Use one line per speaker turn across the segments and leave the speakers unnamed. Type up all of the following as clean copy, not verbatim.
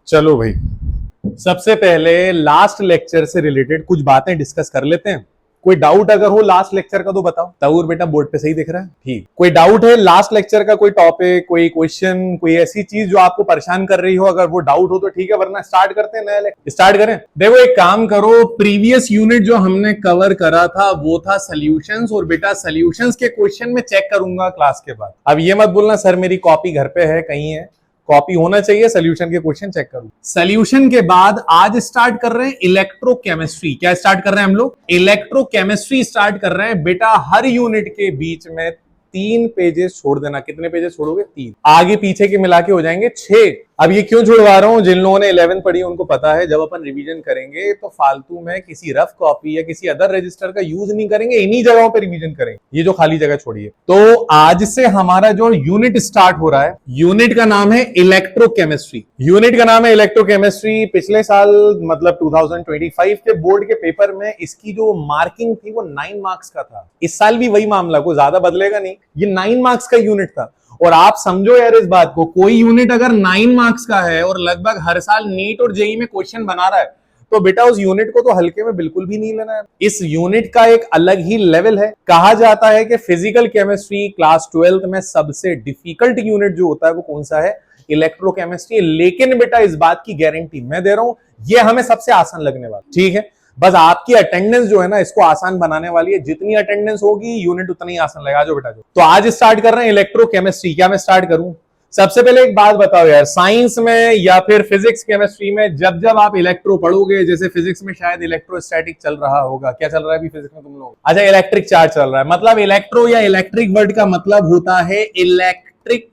चलो भाई, सबसे पहले लास्ट लेक्चर से रिलेटेड कुछ बातें डिस्कस कर लेते हैं। कोई डाउट अगर हो लास्ट लेक्चर का तो बताओ। तऊर बेटा बोर्ड पे सही दिख रहा है? ठीक। कोई डाउट है लास्ट लेक्चर का? कोई टॉपिक, कोई क्वेश्चन, कोई ऐसी चीज जो आपको परेशान कर रही हो? अगर वो डाउट हो तो ठीक है, वरना स्टार्ट करते हैं नया लेक्चर। स्टार्ट करें। देखो एक काम करो, प्रीवियस यूनिट जो हमने कवर करा था वो था सॉल्यूशंस, और बेटा सॉल्यूशंस के क्वेश्चन में चेक करूंगा क्लास के बाद। अब ये मत बोलना सर मेरी कॉपी घर पे है, कहीं है। कॉपी होना चाहिए, सोल्यूशन के क्वेश्चन चेक करूं। सोल्यूशन के बाद आज स्टार्ट कर रहे हैं इलेक्ट्रोकेमिस्ट्री। क्या स्टार्ट कर रहे हैं हम लोग? इलेक्ट्रोकेमिस्ट्री स्टार्ट कर रहे हैं। बेटा हर यूनिट के बीच में 3 पेजेस छोड़ देना। कितने पेजेस छोड़ोगे? 3। आगे पीछे के मिला के हो जाएंगे 6। अब ये क्यों छुड़वा रहा हूं? जिन लोगों ने 11 पढ़ी उनको पता है, जब अपन रिवीजन करेंगे तो फालतू में किसी रफ कॉपी या किसी अदर रजिस्टर का यूज नहीं करेंगे, इन्हीं जगहों पे रिवीजन करेंगे। ये जो खाली जगह छोड़िए। तो आज से हमारा जो यूनिट स्टार्ट हो रहा है, यूनिट का नाम है इलेक्ट्रोकेमिस्ट्री। यूनिट का नाम है इलेक्ट्रोकेमिस्ट्री। पिछले साल मतलब 2025 के बोर्ड के पेपर में इसकी जो मार्किंग थी वो 9 मार्क्स का था। इस साल भी वही मामला, कोई ज्यादा बदलेगा नहीं। ये 9 मार्क्स का यूनिट था। और आप समझो यार इस बात को, कोई यूनिट अगर 9 मार्क्स का है और लगभग हर साल नीट और जेई में क्वेश्चन बना रहा है, तो बेटा उस यूनिट को तो हल्के में बिल्कुल भी नहीं लेना है। इस यूनिट का एक अलग ही लेवल है। कहा जाता है कि फिजिकल केमिस्ट्री क्लास 12th में सबसे डिफिकल्ट यूनिट जो होता है वो कौन सा है? इलेक्ट्रोकेमिस्ट्री। लेकिन बेटा इस बात की गारंटी मैं दे रहा हूं, ये हमें सबसे आसान लगने वाला। ठीक है, बस आपकी अटेंडेंस जो है ना इसको आसान बनाने वाली है। जितनी अटेंडेंस होगी यूनिट उतना ही आसान लगेगा। जो बेटा जो तो आज स्टार्ट कर रहे हैं इलेक्ट्रोकेमिस्ट्री। क्या मैं स्टार्ट करूं? सबसे पहले एक बात बताओ यार, साइंस में या फिर फिजिक्स केमिस्ट्री में जब जब आप इलेक्ट्रो पढ़ोगे, जैसे फिजिक्स में शायद इलेक्ट्रोस्टैटिक चल रहा होगा। क्या चल रहा है अभी फिजिक्स में तुम लोग? अच्छा, इलेक्ट्रिक चार्ज चल रहा है। मतलब इलेक्ट्रो या इलेक्ट्रिक वर्ड का मतलब होता है इलेक्ट्रिक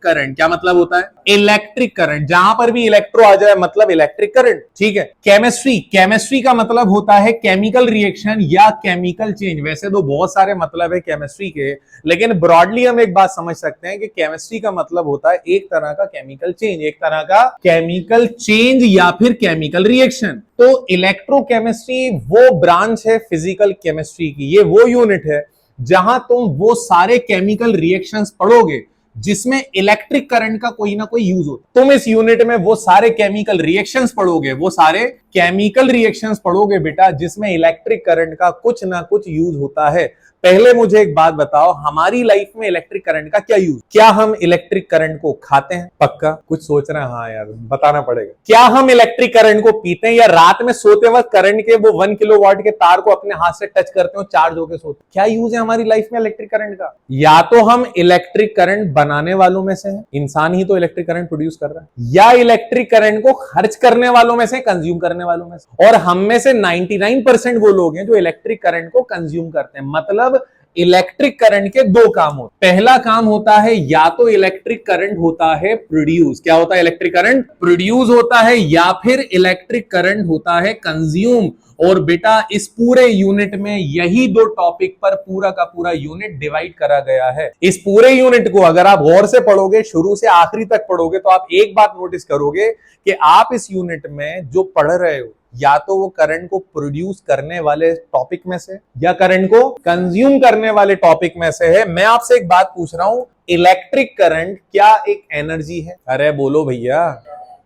करंट। क्या मतलब होता है? Electric current. जहां पर भी इलेक्ट्रो आ जाए मतलब इलेक्ट्रिक करंट। ठीक है। केमिस्ट्री, केमिस्ट्री का मतलब होता है केमिकल रिएक्शन या केमिकल चेंज। वैसे तो बहुत सारे मतलब है केमिस्ट्री के, लेकिन ब्रॉडली हम एक बात समझ सकते हैं कि केमिस्ट्री का मतलब होता है एक तरह का केमिकल चेंज, एक तरह का केमिकल चेंज या फिर केमिकल रिएक्शन। तो इलेक्ट्रोकेमिस्ट्री वो ब्रांच है फिजिकल केमिस्ट्री की। ये वो यूनिट है जहां तुम वो सारे केमिकल रिएक्शंस पढ़ोगे जिसमें इलेक्ट्रिक करंट का कोई ना कोई यूज होता। तुम इस यूनिट में वो सारे केमिकल रिएक्शंस पढ़ोगे, वो सारे केमिकल रिएक्शंस पढ़ोगे बेटा जिसमें इलेक्ट्रिक करंट का कुछ ना कुछ यूज होता है। पहले मुझे एक बात बताओ, हमारी लाइफ में इलेक्ट्रिक करंट का क्या यूज? क्या हम इलेक्ट्रिक करंट को खाते हैं? पक्का कुछ सोच रहे हैं? हाँ यार बताना पड़ेगा। क्या हम इलेक्ट्रिक करंट को पीते हैं, या रात में सोते वक्त करंट के वो 1 किलोवाट के तार को अपने हाथ से टच करते हो, चार्ज होकर सोते? क्या यूज है हमारी लाइफ में इलेक्ट्रिक करंट का? या तो हम इलेक्ट्रिक करंट बनाने वालों में से हैं, इंसान ही तो इलेक्ट्रिक करंट प्रोड्यूस कर रहा है, या इलेक्ट्रिक करंट को खर्च करने वालों में से, कंज्यूम करने वालों में से। और हम में से 99% वो लोग हैं जो इलेक्ट्रिक करंट को कंज्यूम करते हैं। मतलब इलेक्ट्रिक करंट के 2 काम होते हैं। पहला काम होता है या तो इलेक्ट्रिक करंट होता है प्रोड्यूस। क्या होता है? इलेक्ट्रिक करंट प्रोड्यूस होता है, या फिर इलेक्ट्रिक करंट होता है कंज्यूम। और बेटा इस पूरे यूनिट में यही 2 टॉपिक पर पूरा का पूरा यूनिट डिवाइड करा गया है। इस पूरे यूनिट को अगर आप गौर से पढ़ोगे, शुरू से आखिरी तक पढ़ोगे, तो आप एक बात नोटिस करोगे कि आप इस यूनिट में जो पढ़ रहे हो या तो वो करंट को प्रोड्यूस करने वाले टॉपिक में से या करंट को कंज्यूम करने वाले टॉपिक में से है। मैं आपसे एक बात पूछ रहा हूं, इलेक्ट्रिक करंट क्या एक एनर्जी है? अरे बोलो भैया।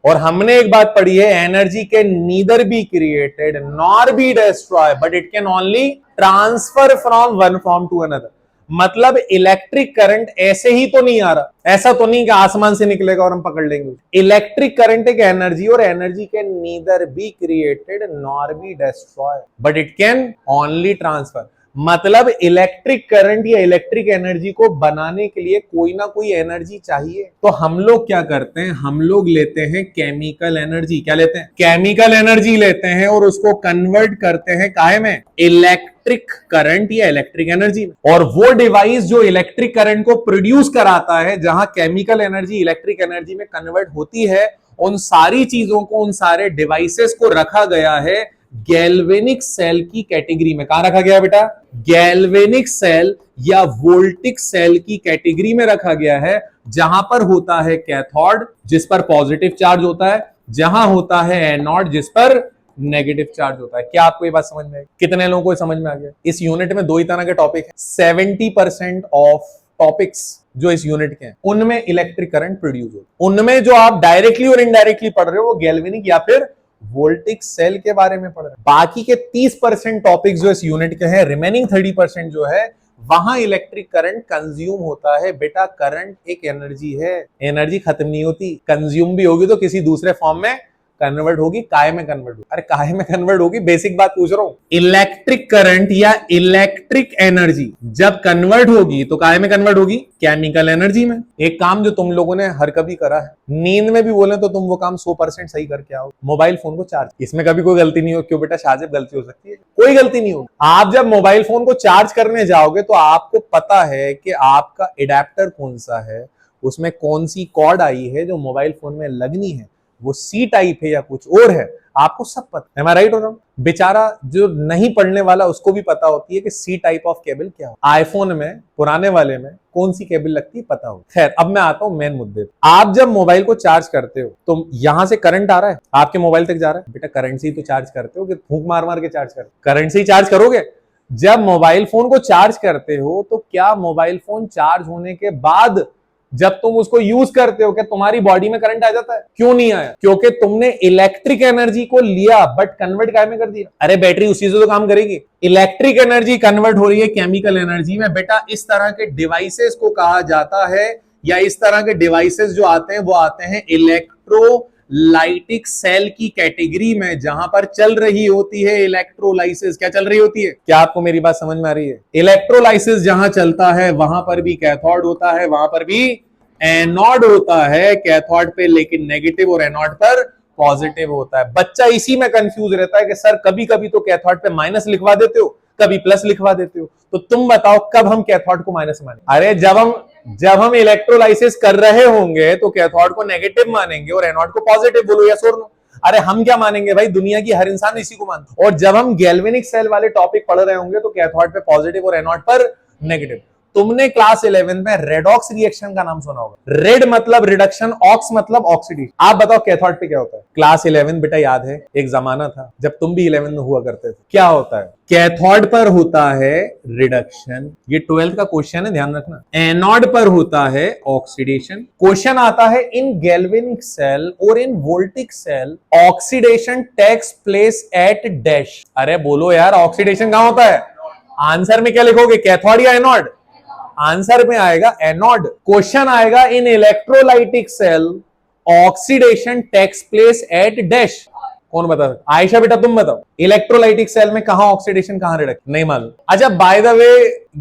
और हमने एक बात पढ़ी है, energy can neither be created nor be destroy but it can only transfer from one form to another. मतलब इलेक्ट्रिक करंट ऐसे ही तो नहीं आ रहा, ऐसा तो नहीं कि आसमान से निकलेगा और हम पकड़ लेंगे। इलेक्ट्रिक करंट एक एनर्जी, और energy can neither be created nor be destroy but it can only transfer. मतलब इलेक्ट्रिक करंट या इलेक्ट्रिक एनर्जी को बनाने के लिए कोई ना कोई एनर्जी चाहिए। तो हम लोग क्या करते हैं? हम लोग लेते हैं केमिकल एनर्जी। क्या लेते हैं? केमिकल एनर्जी लेते हैं और उसको कन्वर्ट करते हैं काहे में? इलेक्ट्रिक करंट या इलेक्ट्रिक एनर्जी। और वो डिवाइस जो इलेक्ट्रिक करंट को प्रोड्यूस कराता है, जहां केमिकल एनर्जी इलेक्ट्रिक एनर्जी में कन्वर्ट होती है, उन सारी चीजों को, उन सारे डिवाइसेस को रखा गया है गैल्वेनिक सेल की कैटेगरी में। कहां रखा गया बेटा? गैल्वेनिक सेल या वोल्टिक सेल की कैटेगरी में रखा गया है, जहां पर होता है कैथोड जिस पर पॉजिटिव चार्ज होता है, जहां होता है एनोड जिस पर नेगेटिव चार्ज होता है। क्या आपको ये बात समझ में आई? कितने लोगों को समझ में आ गया? इस यूनिट में 2 ही तरह के टॉपिक है। 70% ऑफ टॉपिक्स जो इस यूनिट के हैं उनमें इलेक्ट्रिक करंट प्रोड्यूस होता है। उनमें जो आप डायरेक्टली और इनडायरेक्टली पढ़ रहे हो वो गैल्वेनिक या फिर वोल्टिक सेल के बारे में पढ़ रहे हैं। बाकी के 30% टॉपिक जो इस यूनिट के हैं, रिमेनिंग 30% जो है वहां इलेक्ट्रिक करंट कंज्यूम होता है। बेटा करंट एक एनर्जी है, एनर्जी खत्म नहीं होती, कंज्यूम भी होगी तो किसी दूसरे फॉर्म में कन्वर्ट होगी, काय में कन्वर्ट होगी। अरे काय में कन्वर्ट होगी, बेसिक बात पूछ रहा हूं। इलेक्ट्रिक करंट या इलेक्ट्रिक एनर्जी जब कन्वर्ट होगी तो काय में कन्वर्ट होगी, केमिकल एनर्जी में। एक काम जो तुम लोगों ने हर कभी करा है, नींद में भी बोले तो तुम वो काम 100% सही करके आओ, मोबाइल फोन को चार्ज। इसमें कभी कोई गलती नहीं हो, क्यों बेटा शाजिब गलती हो सकती है, कोई गलती नहीं होगी। आप जब मोबाइल फोन को चार्ज करने जाओगे तो आपको पता है कि आपका एडेप्टर कौन सा है, उसमें कौन सी कॉर्ड आई है जो मोबाइल फोन में लगनी है, वो सी टाइप है या कुछ और है, आपको सब पता है। मैं राइट हो रहा हूं? बेचारा जो नहीं पढ़ने वाला उसको भी पता होती है कि सी टाइप ऑफ केबल क्या हो। आईफोन में पुराने वाले में कौन सी केबल लगती है पता हो। खैर अब मैं आता हूं मेन मुद्दे पे। आप जब मोबाइल को चार्ज करते हो तो यहां से करंट आ रहा है, आपके मोबाइल तक जा रहा है। बेटा करंट से ही तो चार्ज करते हो कि फूंक मार मार के चार्ज करते हो? करंट से ही चार्ज करोगे। जब मोबाइल फोन को चार्ज करते हो तो क्या मोबाइल फोन चार्ज होने के बाद जब तुम उसको यूज करते हो क्या तुम्हारी बॉडी में करंट आ जाता है? क्यों नहीं आया? क्योंकि तुमने इलेक्ट्रिक एनर्जी को लिया बट कन्वर्ट काय में कर दिया। अरे बैटरी उसी से तो काम करेगी। इलेक्ट्रिक एनर्जी कन्वर्ट हो रही है केमिकल एनर्जी में। बेटा इस तरह के डिवाइसेस को कहा जाता है, या इस तरह के डिवाइसेस जो आते हैं वो आते हैं इलेक्ट्रोलाइटिक सेल की कैटेगरी में, जहां पर चल रही होती है इलेक्ट्रोलाइसिस। क्या चल रही होती है? क्या आपको मेरी बात समझ में आ रही है? इलेक्ट्रोलाइसिस जहां चलता है वहां पर भी कैथोड होता है, वहां पर भी एनोड होता है। कैथोड पे लेकिन नेगेटिव और एनोड पर पॉजिटिव होता है। बच्चा इसी में कंफ्यूज रहता है कि सर कभी कभी तो कैथोड पे माइनस लिखवा देते हो, कभी प्लस लिखवा देते हो, तो तुम बताओ कब हम कैथोड को माइनस मानेंगे? अरे जब हम इलेक्ट्रोलाइसिस कर रहे होंगे तो कैथोड को नेगेटिव मानेंगे और एनोड को पॉजिटिव। बोलो यस और नो। अरे हम क्या मानेंगे भाई, दुनिया की हर इंसान इसी को मानता है। और जब हम गैल्वेनिक सेल वाले टॉपिक पढ़ रहे होंगे तो कैथोड पे पॉजिटिव और एनोड पर नेगेटिव। तुमने क्लास 11 में रेडॉक्स रिएक्शन का नाम सुना होगा। रेड मतलब रिडक्शन, ऑक्स मतलब ऑक्सीडेशन। आप बताओ कैथोड पे क्या होता है? क्लास 11 बेटा याद है, एक जमाना था जब तुम भी 11 में हुआ करते थे। क्या होता है? कैथोड पर होता है रिडक्शन, ये 12th का क्वेश्चन है, ध्यान रखना। एनोड पर होता है ऑक्सीडेशन। क्वेश्चन आता है इन गैल्वेनिक सेल और in voltaic cell oxidation takes place at dash. अरे बोलो यार, ऑक्सीडेशन कहां होता है? आंसर में क्या लिखोगे, कैथोड या एनोड? आंसर में आएगा एनोड। क्वेश्चन आएगा in electrolytic cell oxidation takes place at dash. कौन बता सकता? आयशा बेटा तुम बताओ, इलेक्ट्रोलाइटिक सेल में कहां ऑक्सीडेशन कहां रिडक्शन? नहीं मालूम। अच्छा by the way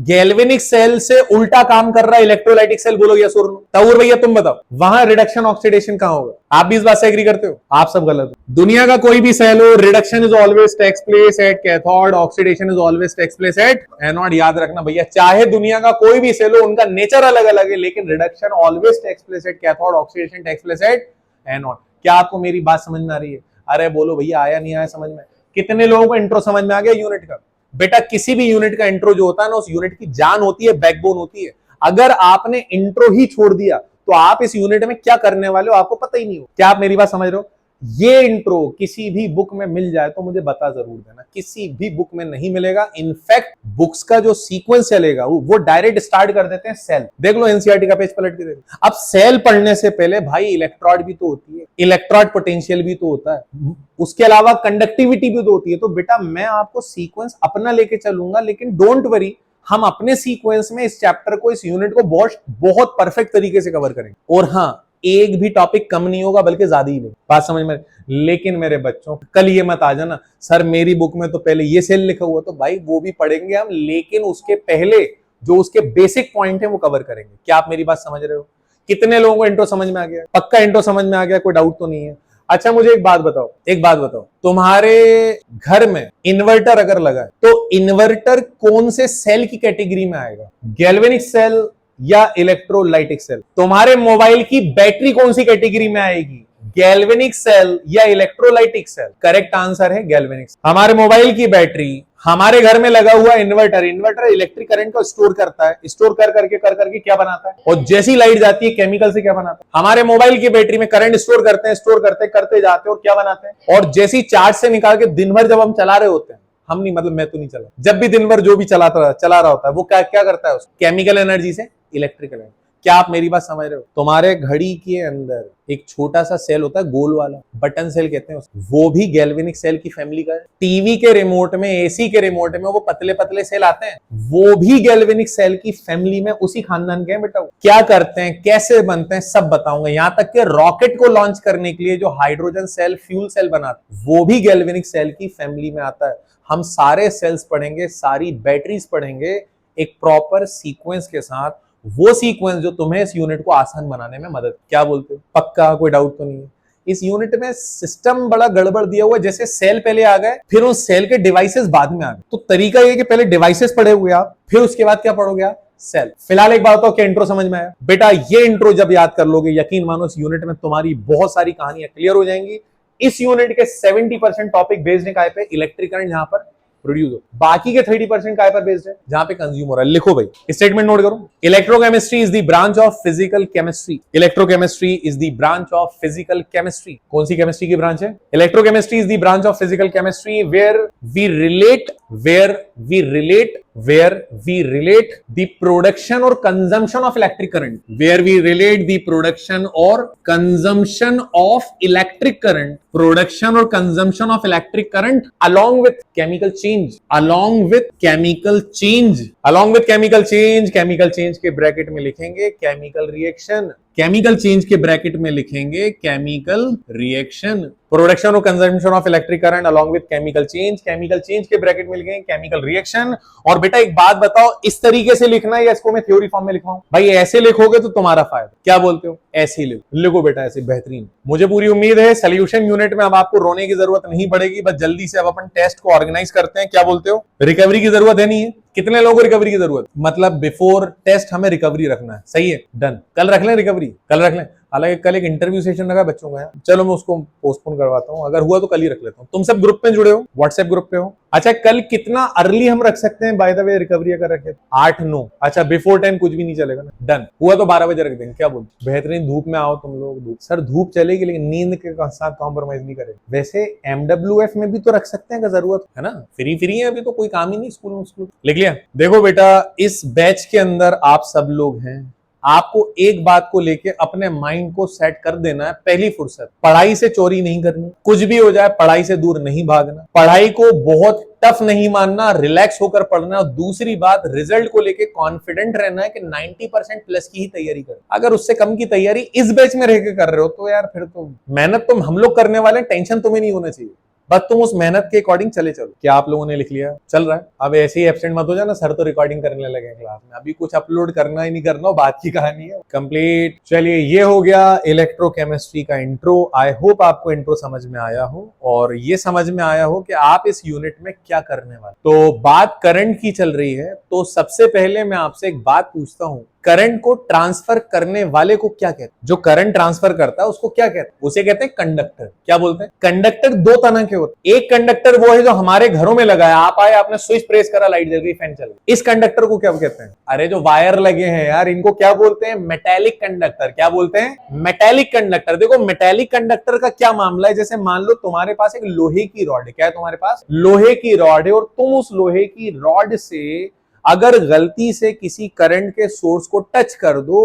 galvanic cell से उल्टा काम कर रहा है इलेक्ट्रोलाइटिक सेल। बोलो यस और नो। तौर भैया तुम बताओ, वहां रिडक्शन ऑक्सीडेशन कहां होगा? आप भी इस बात से एग्री करते हो? आप सब गलत हो। दुनिया का कोई भी सेल हो, reduction is always takes place at cathode, oxidation is always takes place at anode. याद रखना भैया, चाहे दुनिया का कोई भी सेल हो, उनका नेचर अलग अलग है, लेकिन reduction always takes place at cathode, oxidation takes place at anode. क्या आपको मेरी बात समझ में आ रही है? अरे बोलो भैया, आया नहीं आया समझ में? कितने लोगों को इंट्रो समझ में आ गया यूनिट का? बेटा किसी भी यूनिट का इंट्रो जो होता है ना, उस यूनिट की जान होती है, बैकबोन होती है। अगर आपने इंट्रो ही छोड़ दिया तो आप इस यूनिट में क्या करने वाले हो आपको पता ही नहीं हो। क्या आप मेरी बात समझ रहे हो? ये इंट्रो किसी भी बुक में मिल जाए तो मुझे बता जरूर देना। किसी भी बुक में नहीं मिलेगा। इनफैक्ट बुक्स का जो सीक्वेंस चलेगा वो डायरेक्ट स्टार्ट कर देते हैं सेल। देख लो एनसीईआरटी का पेज पलट के देख। अब सेल पढ़ने से पहले भाई इलेक्ट्रोड भी तो होती है, इलेक्ट्रोड पोटेंशियल भी तो होता है, उसके अलावा कंडक्टिविटी भी तो होती है। तो बेटा मैं आपको सीक्वेंस अपना लेके चलूंगा, लेकिन डोंट वरी, हम अपने सीक्वेंस में इस चैप्टर को, इस यूनिट को बहुत परफेक्ट तरीके से कवर करेंगे। और हाँ, एक भी टॉपिक कम नहीं होगा बल्कि ज्यादा ही नहीं। बात समझ में? लेकिन मेरे बच्चों कल ये मत आ जाना सर मेरी बुक में तो पहले ये सेल लिखा हुआ, तो भाई वो भी पढ़ेंगे हम, लेकिन उसके पहले जो उसके बेसिक पॉइंट है वो कवर करेंगे। क्या आप मेरी बात समझ रहे हो? कितने लोगों को इंट्रो समझ में आ गया? पक्का इंट्रो समझ में आ गया, कोई डाउट तो नहीं है? अच्छा मुझे एक बात बताओ, तुम्हारे घर में इन्वर्टर अगर लगा है तो इन्वर्टर कौन से सेल की कैटेगरी में आएगा? गैल्वेनिक सेल या इलेक्ट्रोलाइटिक सेल? तुम्हारे मोबाइल की बैटरी कौन सी कैटेगरी में आएगी? गैल्वेनिक सेल या इलेक्ट्रोलाइटिक सेल? करेक्ट आंसर है गैल्वेनिक सेल। हमारे मोबाइल की बैटरी, हमारे घर में लगा हुआ इन्वर्टर इलेक्ट्रिक करंट को स्टोर करता है, स्टोर कर करके क्या बनाता है? और जैसी लाइट जाती है केमिकल से क्या बनाता है? हमारे मोबाइल की बैटरी में करंट स्टोर करते हैं, करते जाते हैं और क्या बनाते हैं? और जैसी चार्ज से निकाल के दिन भर जब हम चला रहे होते हैं हम नहीं, मतलब मैं तो नहीं चला। जब भी दिन भर जो भी चला रहा होता है वो क्या क्या करता है, उसको केमिकल एनर्जी से इलेक्ट्रिकल एनर्जी। क्या आप मेरी बात समझ रहे हो? तुम्हारे घड़ी के अंदर एक छोटा सा सेल होता है गोल वाला, बटन सेल कहते हैं उसको, वो भी गैल्वेनिक सेल की फैमिली का है। टीवी के रिमोट में, एसी के रिमोट में वो पतले पतले सेल आते हैं, वो भी गैल्वेनिक सेल की फैमिली में, उसी खानदान के हैं बेटा। क्या करते हैं, कैसे बनते हैं, सब बताऊंगा। यहां तक कि रॉकेट को लॉन्च करने के लिए जो हाइड्रोजन सेल फ्यूल सेल बनाते वो भी गैल्वेनिक सेल की फैमिली में आता है। हम सारे सेल्स पढ़ेंगे, सारी बैटरीज पढ़ेंगे एक प्रॉपर सीक्वेंस के साथ, वो सीक्वेंस जो तुम्हें इस यूनिट को आसान बनाने में मदद। क्या बोलते हो? पक्का? कोई डाउट तो नहीं है? इस यूनिट में सिस्टम बड़ा गड़बड़ दिया हुआ है, जैसे सेल पहले आ गए, फिर उस सेल के डिवाइसेस बाद में आ गए। तो तरीका ये कि पहले डिवाइसेस पढ़े हुए आप, फिर उसके बाद क्या पढ़ोगे आप? सेल। फिलहाल एक बात बताओ, क्या इंट्रो समझ में आया? बेटा ये इंट्रो जब याद कर लोगे, यकीन मानो इस यूनिट में तुम्हारी बहुत सारी कहानियां क्लियर हो जाएंगी। इस यूनिट के 70% टॉपिक बेस्ड है काय पे? इलेक्ट्रिक करंट, जहां पर प्रोड्यूस हो। बाकी के 30% काय पर बेस्ड है? जहां पे कंज्यूम हो रहा है। लिखो भाई, स्टेटमेंट नोट करो। Electrochemistry is the branch of physical chemistry. Electrochemistry is the branch of physical chemistry. कौन सी केमिस्ट्री की ब्रांच है? Electrochemistry is the branch of physical chemistry where we relate the production or consumption of electric current, where we relate the production or consumption of electric current, production or consumption of electric current along with chemical change, chemical change के bracket में लिखेंगे chemical reaction, chemical change के bracket में लिखेंगे chemical reaction. Production और consumption of electric current along with chemical change के bracket में लिखेंगे केमिकल रिएक्शन। और बेटा एक बात बताओ, इस तरीके से लिखना है या इसको मैं थ्योरी फॉर्म में लिखवाऊं? भाई ऐसे लिखोगे तो तुम्हारा फायदा। क्या बोलते हो? ऐसे ही लिखो बेटा, ऐसे बेहतरीन। मुझे पूरी उम्मीद है सोल्यूशन यूनिट में अब आपको रोने की जरूरत नहीं पड़ेगी। बस जल्दी से अब अपन टेस्ट को ऑर्गेनाइज करते हैं। क्या बोलते हो? रिकवरी की जरूरत है नहीं है? कितने लोगों को रिकवरी की जरूरत? मतलब बिफोर टेस्ट हमें रिकवरी रखना है। सही है, डन। कल रख लें रिकवरी, कल रख लें। हालांकि कल एक इंटरव्यू सेशन लगा बच्चों का, चलो मैं उसको पोस्टपोन करवाता हूं, अगर हुआ तो कल ही रख लेता हूं। तुम सब ग्रुप में जुड़े हो, व्हाट्सएप ग्रुप पे हो? अच्छा, कल कितना अर्ली हम रख सकते हैं बाय द वे रिकवरी अगर रखे? 8-9। अच्छा, बिफोर 10 कुछ भी नहीं चलेगा ना? डन। हुआ तो 12 बजे रख देंगे। क्या बोलते? बेहतरीन। धूप में आओ तुम लोग। धूप सर धूप चलेगी लेकिन नींद के साथ कॉम्प्रोमाइज नहीं करें। वैसे MWF में भी तो रख सकते हैं अगर जरूरत है ना? फ्री है अभी तो, कोई काम ही नहीं। स्कूल लिख लिया। देखो बेटा, इस बैच के अंदर आप सब लोग हैं, आपको एक बात को लेके अपने माइंड को सेट कर देना है। पहली फुर्सत, पढ़ाई से चोरी नहीं करनी, कुछ भी हो जाए पढ़ाई से दूर नहीं भागना, पढ़ाई को बहुत टफ नहीं मानना, रिलैक्स होकर पढ़ना। और दूसरी बात, रिजल्ट को लेके कॉन्फिडेंट रहना है कि 90% प्लस की ही तैयारी कर। अगर उससे कम की तैयारी इस बैच में रह के कर रहे हो तो यार फिर तो मेहनत तो हम लोग करने वाले, टेंशन तुम्हें नहीं होना चाहिए, बस तुम उस मेहनत के अकॉर्डिंग चले चलो। क्या आप लोगों ने लिख लिया? चल रहा है। अब ऐसे ही एब्सेंट मत हो जाना, सर तो रिकॉर्डिंग करने लगे क्लास में। अभी कुछ अपलोड करना ही नहीं करना, बात की कहानी है कंप्लीट। चलिए, ये हो गया इलेक्ट्रोकेमिस्ट्री का इंट्रो। आई होप आपको इंट्रो समझ में आया हो और ये समझ में आया हो कि आप इस यूनिट में क्या करने वाले। तो बात करंट की चल रही है, तो सबसे पहले मैं आपसे एक बात पूछता हूं, करंट को ट्रांसफर करने वाले को क्या कहते हैं? जो करंट ट्रांसफर करता है उसको क्या कहते हैं? उसे कहते हैं कंडक्टर। क्या बोलते हैं? कंडक्टर दो तरह के होते हैं। एक कंडक्टर वो है जो हमारे घरों में लगा है, आप आए, आपने स्विच प्रेस करा, लाइट जल गई, फैन चल गया। इस कंडक्टर को क्या कहते हैं? अरे जो वायर लगे हैं यार, इनको क्या बोलते हैं? Metallic conductor. क्या बोलते हैं? Metallic conductor. देखो मेटेलिक कंडक्टर का क्या मामला है, जैसे मान लो तुम्हारे पास एक लोहे की रॉड है। क्या है तुम्हारे पास? लोहे की रॉड है, और तुम उस लोहे की रॉड से अगर गलती से किसी करंट के सोर्स को टच कर दो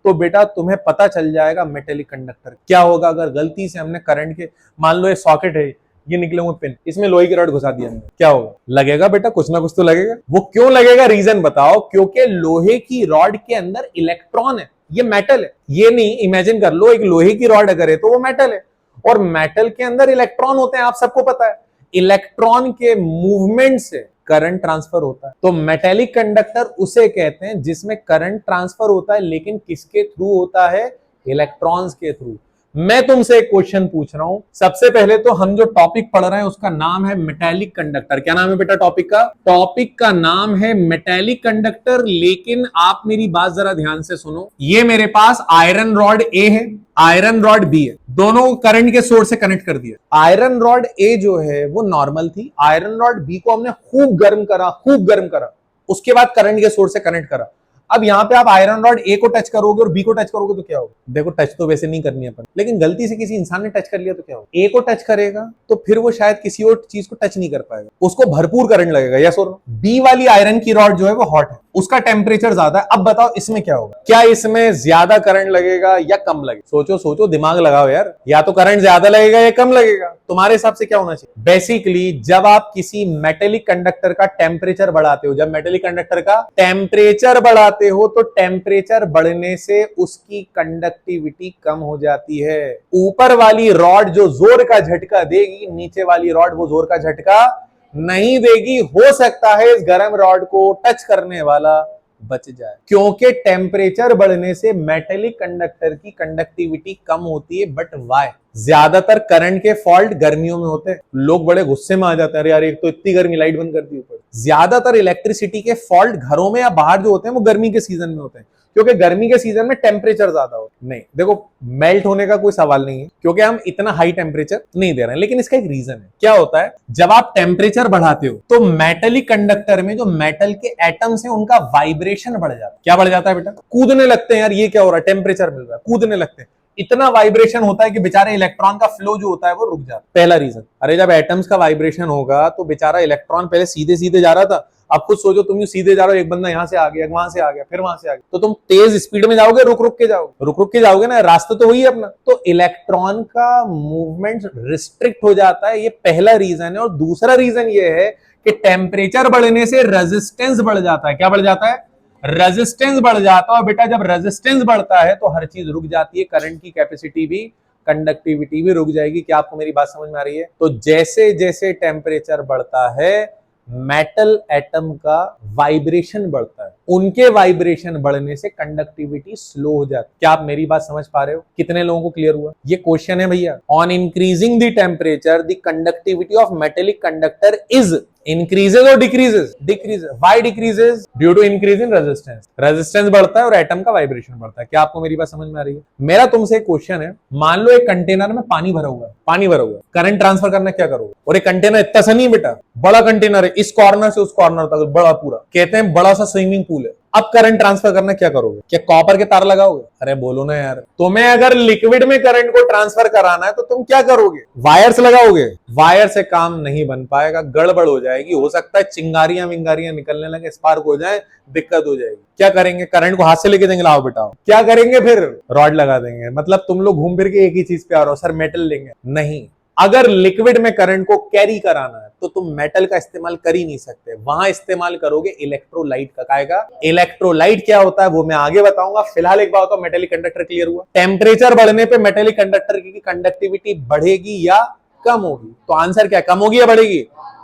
तो बेटा तुम्हें पता चल जाएगा मेटेलिक कंडक्टर। क्या होगा अगर गलती से हमने करंट के, मान लो ये सॉकेट है, ये निकले हुए पिन, इसमें लोहे की रॉड घुसा दिया हमने, क्या होगा? लगेगा बेटा, कुछ ना कुछ तो लगेगा। वो क्यों लगेगा, रीजन बताओ। क्योंकि लोहे की रॉड के अंदर इलेक्ट्रॉन है, ये मेटल है। ये नहीं, इमेजिन कर लो एक लोहे की रॉड अगर है तो वो मेटल है, और मेटल के अंदर इलेक्ट्रॉन होते हैं, आप सबको पता है। इलेक्ट्रॉन के मूवमेंट से करंट ट्रांसफर होता है। तो मेटेलिक कंडक्टर उसे कहते हैं जिसमें करंट ट्रांसफर होता है, लेकिन किसके थ्रू होता है? इलेक्ट्रॉन्स के थ्रू। मैं तुमसे एक क्वेश्चन पूछ रहा हूं। सबसे पहले तो हम जो टॉपिक पढ़ रहे हैं उसका नाम है मेटेलिक कंडक्टर। क्या नाम है बेटा टॉपिक का? टॉपिक का नाम है मेटेलिक कंडक्टर। लेकिन आप मेरी बात जरा ध्यान से सुनो। ये मेरे पास आयरन रॉड ए है, आयरन रॉड बी है, दोनों करंट के सोर्स से कनेक्ट कर दिया। आयरन रॉड ए जो है वो नॉर्मल थी, आयरन रॉड बी को हमने खूब गर्म करा, उसके बाद करंट के सोर्स से कनेक्ट करा। अब यहाँ पे आप आयरन रॉड ए को टच करोगे और बी को टच करोगे तो क्या होगा? देखो टच तो वैसे नहीं करनी है अपन, लेकिन गलती से किसी इंसान ने टच कर लिया तो क्या होगा? ए को टच करेगा तो फिर वो शायद किसी और चीज को टच नहीं कर पाएगा, उसको भरपूर करंट लगेगा। यस और नो? बी वाली आयरन की रॉड जो है वो हॉट है, उसका टेम्परेचर ज्यादा है। अब बताओ इसमें क्या होगा? क्या इसमें ज्यादा करंट लगेगा या कम लगेगा? सोचो सोचो, दिमाग लगाओ यार। या तो करंट ज्यादा लगेगा या कम लगेगा। तुम्हारे हिसाब से क्या होना चाहिए? बेसिकली जब आप किसी मेटेलिक कंडक्टर का टेम्परेचर बढ़ाते हो, जब मेटेलिक कंडक्टर का टेम्परेचर बढ़ाते हो तो टेम्परेचर बढ़ने से उसकी कंडक्टिविटी कम हो जाती है। ऊपर वाली रॉड जो जोर का झटका देगी, नीचे वाली रॉड वो जोर का झटका नहीं देगी। हो सकता है इस गर्म रॉड को टच करने वाला बच जाए, क्योंकि टेम्परेचर बढ़ने से मेटेलिक कंडक्टर की कंडक्टिविटी कम होती है। But why? ज्यादातर करंट के फॉल्ट गर्मियों में होते हैं। लोग बड़े गुस्से में आ जाते हैं, अरे यार एक तो इतनी गर्मी, लाइट बंद कर दी ऊपर। ज्यादातर इलेक्ट्रिसिटी के फॉल्ट घरों में या बाहर जो होते हैं वो गर्मी के सीजन में होते हैं, क्योंकि गर्मी के सीजन में टेम्परेचर ज्यादा होता है। नहीं देखो, मेल्ट होने का कोई सवाल नहीं है, क्योंकि हम इतना हाई टेम्परेचर नहीं दे रहे हैं। लेकिन इसका एक रीजन है। क्या होता है? जब आप टेम्परेचर बढ़ाते हो तो मेटेलिक कंडक्टर में जो मेटल के एटम्स हैं उनका वाइब्रेशन बढ़ जाता है। क्या बढ़ जाता है बेटा? कूदने लगते हैं। यार ये क्या हो रहा है? टेम्परेचर मिल रहा है, कूदने लगते हैं। इतना वाइब्रेशन होता है कि बेचारे इलेक्ट्रॉन का फ्लो जो होता है वो रुक जाता है। पहला रीजन। अरे जब एटम्स का वाइब्रेशन होगा तो बेचारा इलेक्ट्रॉन पहले सीधे सीधे जा रहा था, अब खुद सोचो, तुम सीधे जा रहे हो, एक बंदा यहां से आ गया, वहां से आ गया, फिर वहां से आ गया, तो तुम तेज स्पीड में जाओगे, रुक रुक के जाओगे? रुक रुक के जाओगे ना, रास्ता तो वही है अपना। तो इलेक्ट्रॉन का मूवमेंट रिस्ट्रिक्ट हो जाता है, ये पहला रीजन है। और दूसरा रीजन ये है कि टेम्परेचर बढ़ने से रेजिस्टेंस बढ़ जाता है। क्या बढ़ जाता है? रेजिस्टेंस बढ़ जाता है। और बेटा जब रेजिस्टेंस बढ़ता है तो हर चीज रुक जाती है, करंट की कैपेसिटी भी, कंडक्टिविटी भी रुक जाएगी। क्या आपको मेरी बात समझ में आ रही है? तो जैसे जैसे टेम्परेचर बढ़ता है मेटल एटम का वाइब्रेशन बढ़ता है, उनके वाइब्रेशन बढ़ने से कंडक्टिविटी स्लो हो जाती है। क्या आप मेरी बात समझ पा रहे हो? कितने लोगों को क्लियर हुआ? ये क्वेश्चन है भैया। On increasing the temperature the conductivity of metallic conductor is increases or decreases? Decreases. Why decreases? Due to increase in resistance. Resistance बढ़ता है और एटम का वाइब्रेशन बढ़ता है। क्या आपको मेरी बात समझ में आ रही है? मेरा तुमसे एक क्वेश्चन है। मान लो एक कंटेनर में पानी भरा हुआ है, पानी भरा हुआ है, करंट ट्रांसफर करना क्या करोगे? और एक कंटेनर इतना सा नहीं बेटा, बड़ा कंटेनर है, इस कॉर्नर से उस कॉर्नर तक बड़ा, पूरा कहते हैं बड़ा सा स्विमिंग पूल है। अब करंट ट्रांसफर करना क्या करोगे? क्या कॉपर के तार लगाओगे? अरे बोलो ना यार। तुम्हें अगर लिक्विड में करंट को ट्रांसफर कराना है तो तुम क्या करोगे? वायर्स लगाओगे? वायर से काम नहीं बन पाएगा, गड़बड़ हो जाएगी। हो सकता है चिंगारियां विंगारियां निकलने लगे, स्पार्क हो जाए, दिक्कत हो जाएगी। क्या करेंगे? करंट को हाथ से लेके देंगे, लाओ बेटा। क्या करेंगे फिर? रॉड लगा देंगे। मतलब तुम लोग घूम फिर के एक ही चीज पे आ रहे हो, सर मेटल लेंगे। नहीं, अगर लिक्विड में करंट को कैरी कराना है तो तुम मेटल का इस्तेमाल कर ही नहीं सकते, वहां इस्तेमाल करोगे इलेक्ट्रोलाइट का। काएगा इलेक्ट्रोलाइट क्या होता है वो मैं आगे बताऊंगा। फिलहाल एक बात तो मेटेलिक कंडक्टर क्लियर हुआ। टेम्परेचर बढ़ने पे मेटेलिक कंडक्टर की कंडक्टिविटी बढ़ेगी या कम होगी? तो आंसर क्या? कम होगी या बढ़ेगी?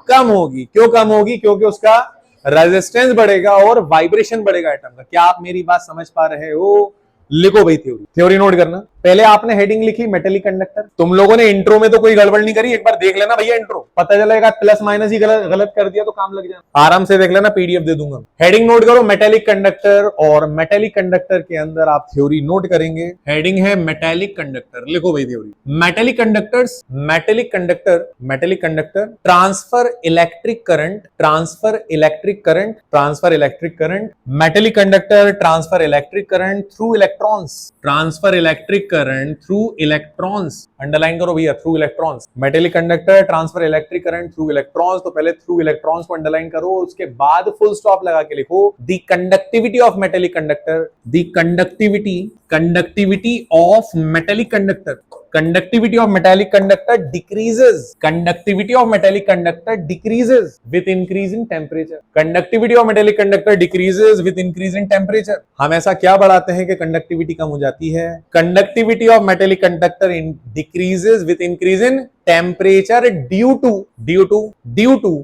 कम होगी। क्यों कम होगी? क्योंकि उसका रेजिस्टेंस बढ़ेगा और वाइब्रेशन बढ़ेगा एटम का। क्या आप मेरी बात समझ पा रहे हो? लिखो भाई थ्योरी, थ्योरी नोट करना। पहले आपने हेडिंग लिखी मेटेलिक कंडक्टर। तुम लोगों ने इंट्रो में तो कोई गड़बड़ नहीं करी, एक बार देख लेना भैया इंट्रो, पता चलेगा प्लस माइनस ही गलत कर दिया तो काम लग जाए। आराम से देख लेना, पीडीएफ दे दूंगा। हेडिंग नोट करो मेटेलिक कंडक्टर, और मेटेलिक कंडक्टर के अंदर आप थ्योरी नोट करेंगे। हेडिंग है मेटेलिक कंडक्टर, लिखो भाई theory. Metallic conductors, metallic conductor, metallic conductor transfer electric current, transfer electric current, transfer electric current. Metallic conductor transfer electric current through electrons, transfer electric current through electrons. Underline करो भैया, through electrons. Metallic conductor transfer electric current through electrons. तो पहले through electrons को underline करो, उसके बाद full stop लगा के लिखो the conductivity of metallic conductor, the conductivity, conductivity of metallic conductor, conductivity of metallic conductor decreases, conductivity of metallic conductor decreases with increase in temperature, conductivity of metallic conductor decreases with increase in temperature। हम ऐसा क्या बढ़ाते हैं कि conductivity कम हो जाती है? conductivity of metallic conductor decreases with increase in temperature due to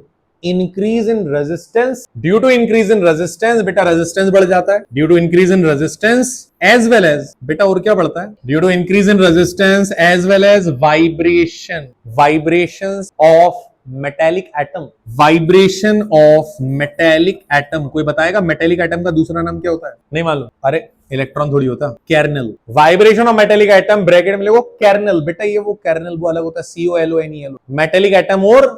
increase in resistance, due to increase in resistance, बेटा रेजिस्टेंस बढ़ जाता है, due to increase in resistance as well as, बेटा और क्या बढ़ता है? due to increase in resistance as well as vibration, vibrations of metallic atom, vibration of metallic atom. कोई बताएगा मेटेलिक एटम का दूसरा नाम क्या होता है? नहीं मालूम? अरे इलेक्ट्रॉन थोड़ी होता, kernel. Vibration of metallic atom bracket में लिखो केर्नल। बेटा ये वो केर्नल वो अलग होता है, COLONEL। मेटेलिक एटम और